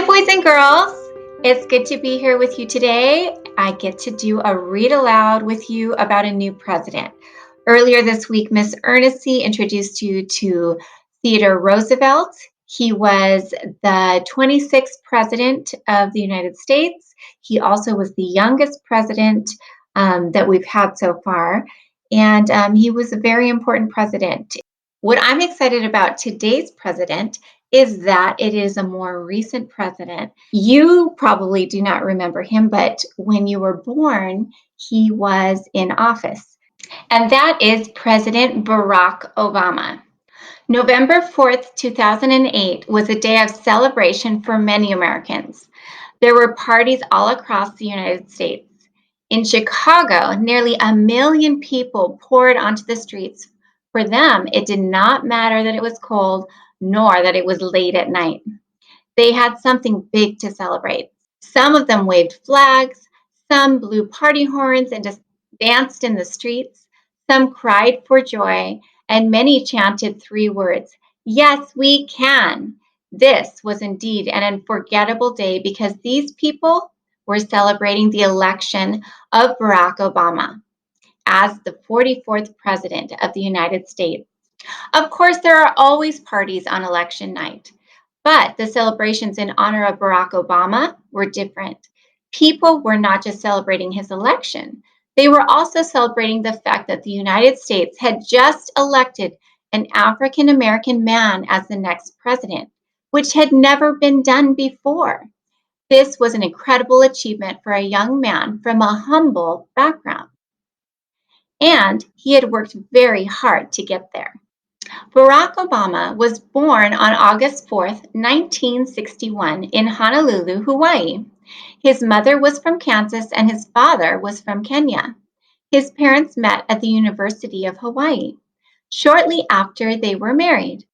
boys and girls. It's good to be here with you today. I get to do a read aloud with you about a new president. Earlier this week, Miss Ernestine introduced you to Theodore Roosevelt. He was the 26th president of the United States. He also was the youngest president that we've had so far, and he was a very important president. What I'm excited about today's president is that it is a more recent president. You probably do not remember him, but when you were born, he was in office. And that is President Barack Obama. November 4th, 2008 was a day of celebration for many Americans. There were parties all across the United States. In Chicago, nearly 1 million people poured onto the streets. For them, it did not matter that it was cold nor that it was late at night. They had something big to celebrate. Some of them waved flags, some blew party horns and just danced in the streets, some cried for joy, and many chanted 3 words, "Yes, we can." This was indeed an unforgettable day because these people were celebrating the election of Barack Obama as the 44th President of the United States. Of course, there are always parties on election night, but the celebrations in honor of Barack Obama were different. People were not just celebrating his election, they were also celebrating the fact that the United States had just elected an African American man as the next president, which had never been done before. This was an incredible achievement for a young man from a humble background, and he had worked very hard to get there. Barack Obama was born on August 4th, 1961, in Honolulu, Hawaii. His mother was from Kansas and his father was from Kenya. His parents met at the University of Hawaii. Shortly after, they were married.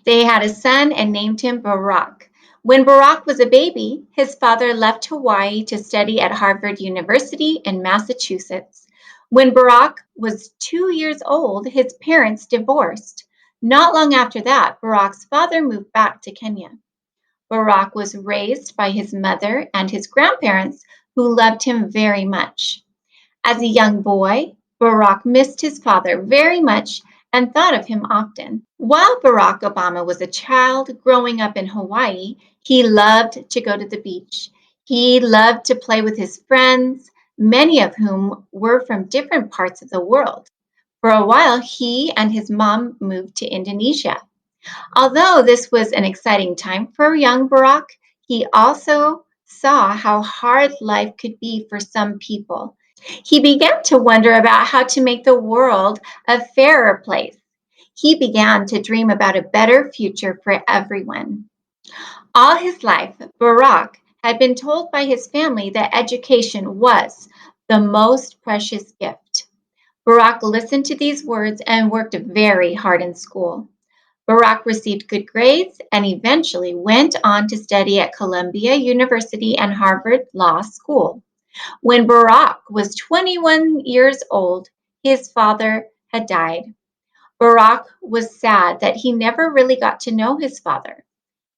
They had a son and named him Barack. When Barack was a baby, his father left Hawaii to study at Harvard University in Massachusetts. When Barack was 2 years old, his parents divorced. Not long after that, Barack's father moved back to Kenya. Barack was raised by his mother and his grandparents, who loved him very much. As a young boy, Barack missed his father very much and thought of him often. While Barack Obama was a child growing up in Hawaii, he loved to go to the beach. He loved to play with his friends, many of whom were from different parts of the world. For a while, he and his mom moved to Indonesia. Although this was an exciting time for young Barack, he also saw how hard life could be for some people. He began to wonder about how to make the world a fairer place. He began to dream about a better future for everyone. All his life, Barack had been told by his family that education was the most precious gift. Barack listened to these words and worked very hard in school. Barack received good grades and eventually went on to study at Columbia University and Harvard Law School. When Barack was 21 years old, his father had died. Barack was sad that he never really got to know his father.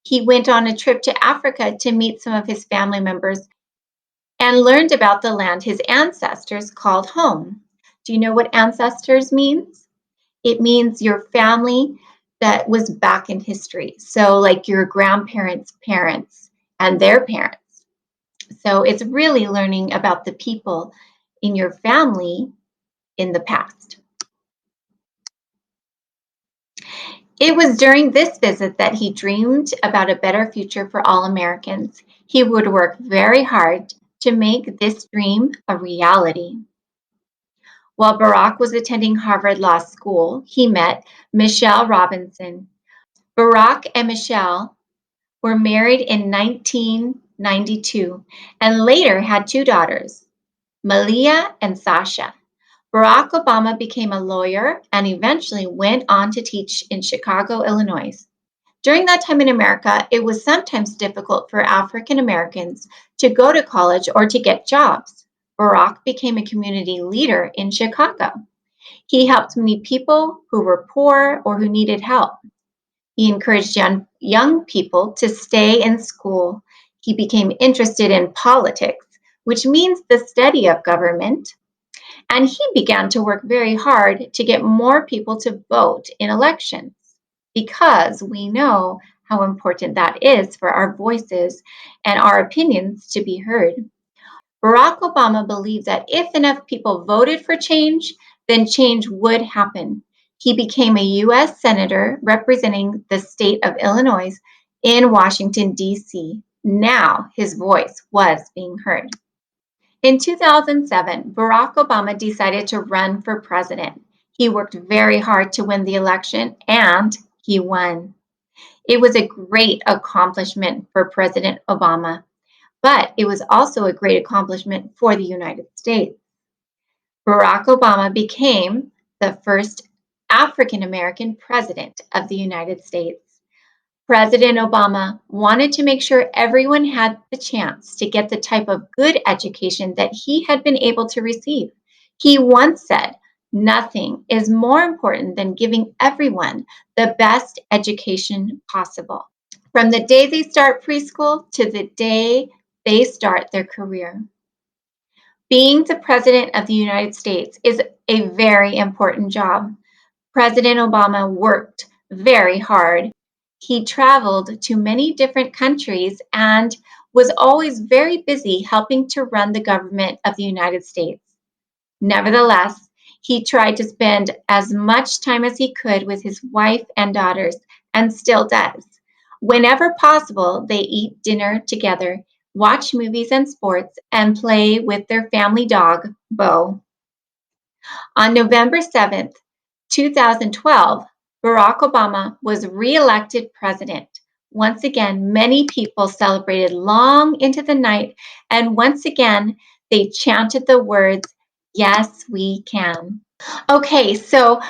He went on a trip to Africa to meet some of his family members and learned about the land his ancestors called home. Do you know what ancestors means? It means your family that was back in history. So like your grandparents' parents and their parents. So it's really learning about the people in your family in the past. It was during this visit that he dreamed about a better future for all Americans. He would work very hard to make this dream a reality. While Barack was attending Harvard Law School, he met Michelle Robinson. Barack and Michelle were married in 1992 and later had 2 daughters, Malia and Sasha. Barack Obama became a lawyer and eventually went on to teach in Chicago, Illinois. During that time in America, it was sometimes difficult for African Americans to go to college or to get jobs. Barack became a community leader in Chicago. He helped many people who were poor or who needed help. He encouraged young people to stay in school. He became interested in politics, which means the study of government, and he began to work very hard to get more people to vote in elections because we know how important that is for our voices and our opinions to be heard. Barack Obama believed that if enough people voted for change, then change would happen. He became a U.S. Senator representing the state of Illinois in Washington, D.C. Now his voice was being heard. In 2007, Barack Obama decided to run for president. He worked very hard to win the election, and he won. It was a great accomplishment for President Obama, but it was also a great accomplishment for the United States. Barack Obama became the first African American president of the United States. President Obama wanted to make sure everyone had the chance to get the type of good education that he had been able to receive. He once said, "Nothing is more important than giving everyone the best education possible, from the day they start preschool to the day they start their career." Being the President of the United States is a very important job. President Obama worked very hard. He traveled to many different countries and was always very busy helping to run the government of the United States. Nevertheless, he tried to spend as much time as he could with his wife and daughters, and still does. Whenever possible, they eat dinner together, watch movies and sports, and play with their family dog, Bo. On November 7th, 2012, Barack Obama was re-elected president. Once again, many people celebrated long into the night, and once again, they chanted the words, "Yes, we can." Okay, so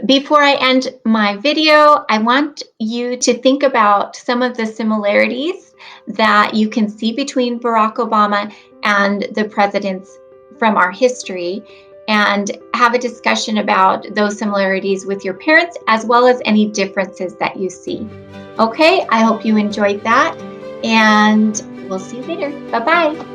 before I end my video, I want you to think about some of the similarities that you can see between Barack Obama and the presidents from our history, and have a discussion about those similarities with your parents, as well as any differences that you see. Okay, I hope you enjoyed that, and we'll see you later. Bye-bye.